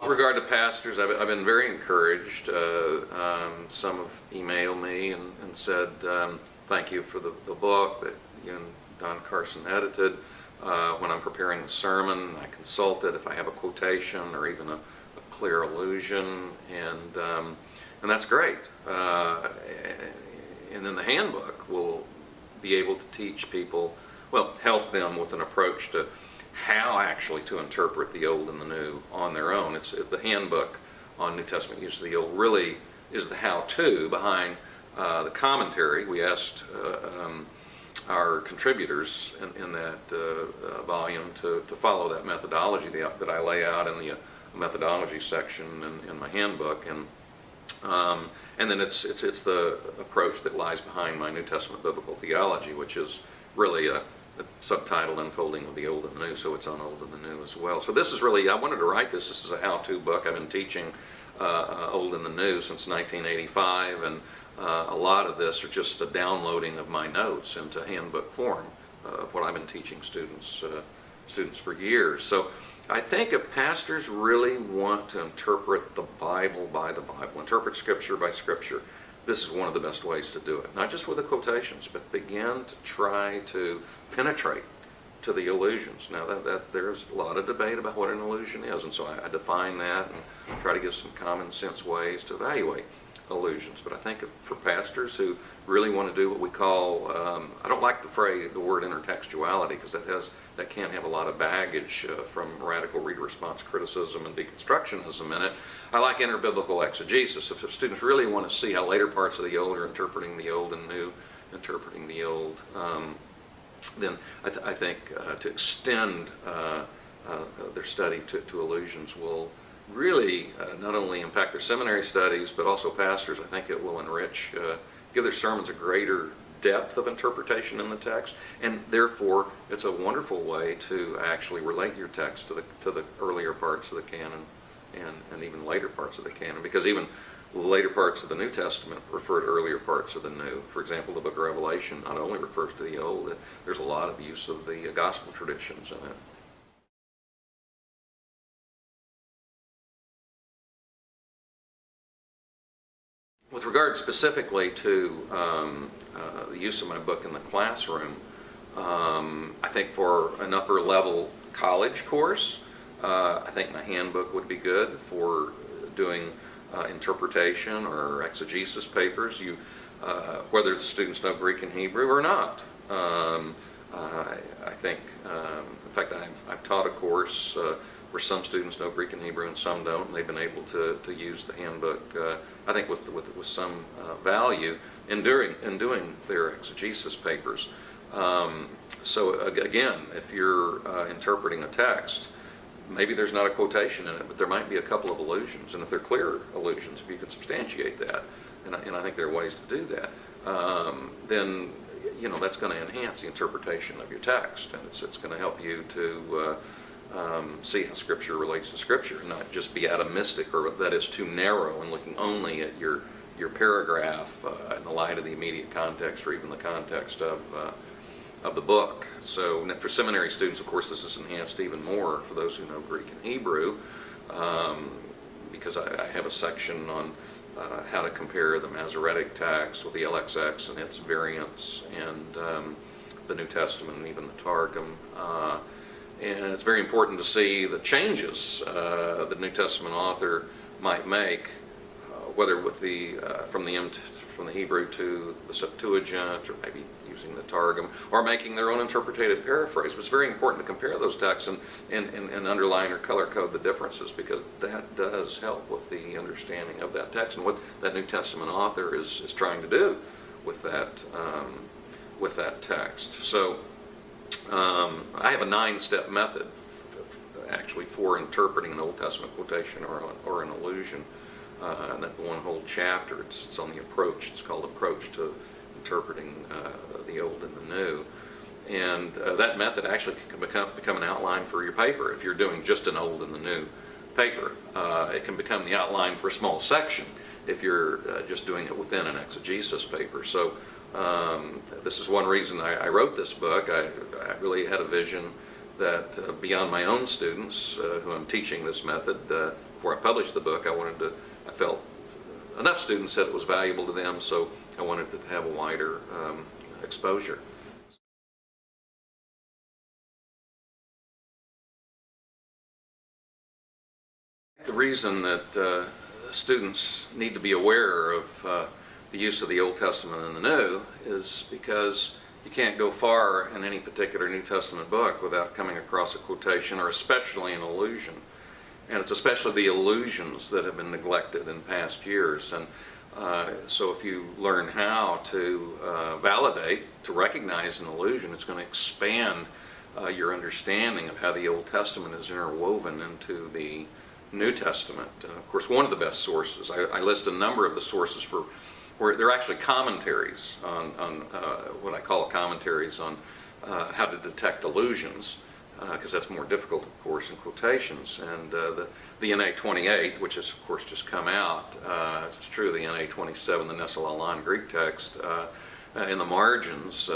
With regard to pastors, I've been very encouraged. Some have emailed me and said, thank you for the book that you and Don Carson edited. When I'm preparing the sermon, I consult it if I have a quotation or even a clear allusion, and that's great. And then the handbook will be able to teach people, well, help them with an approach to how actually to interpret the Old and the New on their own. It's the handbook on New Testament use of the Old really is the how-to behind the commentary. We asked our contributors in that volume to follow that methodology that I lay out in the methodology section in my handbook, and then it's the approach that lies behind my New Testament biblical theology, which is really a subtitled Unfolding of the Old and the New, so it's on Old and the New as well. So this is really, I wanted to write this. This is a how-to book. I've been teaching Old and the New since 1985, and a lot of this are just a downloading of my notes into handbook form of what I've been teaching students for years. So I think if pastors really want to interpret the Bible by the Bible, interpret Scripture by Scripture, this is one of the best ways to do it. Not just with the quotations, but begin to try to penetrate to the allusions. Now, that there's a lot of debate about what an allusion is, and so I define that and try to give some common sense ways to evaluate allusions. But I think for pastors who really want to do what we call, I don't like the word intertextuality, because that can have a lot of baggage from radical reader response criticism and deconstructionism in it. I like interbiblical exegesis. If students really want to see how later parts of the Old are interpreting the Old and New, interpreting the Old, then I think to extend their study to allusions will really not only impact their seminary studies, but also pastors. I think it will enrich, give their sermons a greater depth of interpretation in the text, and therefore it's a wonderful way to actually relate your text to the earlier parts of the canon and even later parts of the canon, because even later parts of the New Testament refer to earlier parts of the New. For example, the book of Revelation not only refers to the Old, there's a lot of use of the gospel traditions in it. With regard specifically to the use of my book in the classroom, I think for an upper level college course, I think my handbook would be good for doing interpretation or exegesis papers, whether the students know Greek and Hebrew or not. I think, in fact, I've taught a course where some students know Greek and Hebrew and some don't, and they've been able to use the handbook, I think, with some value in doing their exegesis papers. So again, if you're interpreting a text, maybe there's not a quotation in it, but there might be a couple of allusions, and if they're clear allusions, if you can substantiate that, and I think there are ways to do that, then that's going to enhance the interpretation of your text, and it's going to help you to see how Scripture relates to Scripture, and not just be atomistic, or that is too narrow and looking only at your paragraph in the light of the immediate context or even the context of the book. So for seminary students, of course, this is enhanced even more for those who know Greek and Hebrew, because I have a section on how to compare the Masoretic text with the LXX and its variants, and the New Testament and even the Targum. And it's very important to see the changes the New Testament author might make, whether with from the Hebrew to the Septuagint, or maybe using the Targum, or making their own interpreted paraphrase. But it's very important to compare those texts and underline or color code the differences, because that does help with the understanding of that text and what that New Testament author is trying to do with that text. So I have a 9-step method actually for interpreting an Old Testament quotation or an allusion. And that one whole chapter, it's on the approach. It's called Approach to Interpreting the Old and the New. And that method actually can become an outline for your paper. If you're doing just an Old and the New paper, it can become the outline for a small section if you're just doing it within an exegesis paper. So this is one reason I wrote this book. I really had a vision that beyond my own students who I'm teaching this method, before I published the book, I felt enough students said it was valuable to them, so I wanted to have a wider exposure. The reason that students need to be aware of the use of the Old Testament and the New is because you can't go far in any particular New Testament book without coming across a quotation, or especially an allusion. And it's especially the allusions that have been neglected in past years. And so if you learn how to validate, to recognize an allusion, it's going to expand your understanding of how the Old Testament is interwoven into the New Testament. Of course, one of the best sources, I list a number of the sources for where they're actually commentaries on what I call commentaries on how to detect allusions, because that's more difficult, of course, in quotations. And the NA 28, which has, of course, just come out, it's true, the NA 27, the Nessel Alan Greek text, in the margins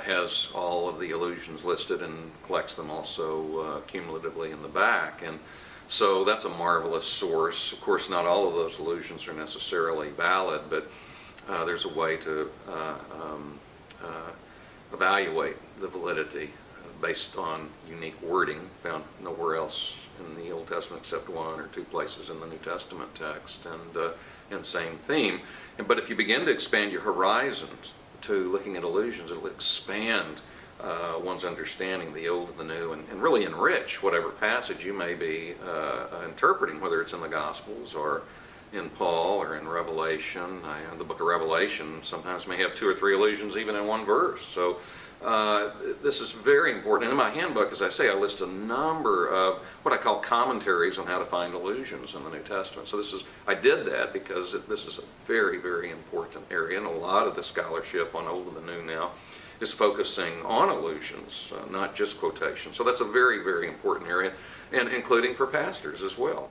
has all of the allusions listed and collects them also cumulatively in the back. And so that's a marvelous source. Of course, not all of those allusions are necessarily valid, but there's a way to evaluate the validity based on unique wording found nowhere else in the Old Testament except one or two places in the New Testament text, and same theme. But if you begin to expand your horizons to looking at allusions, it'll expand one's understanding of the Old and the New, and really enrich whatever passage you may be interpreting, whether it's in the Gospels or in Paul or in Revelation. The book of Revelation sometimes may have 2 or 3 allusions even in one verse. So this is very important. And in my handbook, as I say, I list a number of what I call commentaries on how to find allusions in the New Testament. So I did that because this is a very, very important area, and a lot of the scholarship on Old and the New now is focusing on allusions, not just quotations. So that's a very, very important area, and including for pastors as well.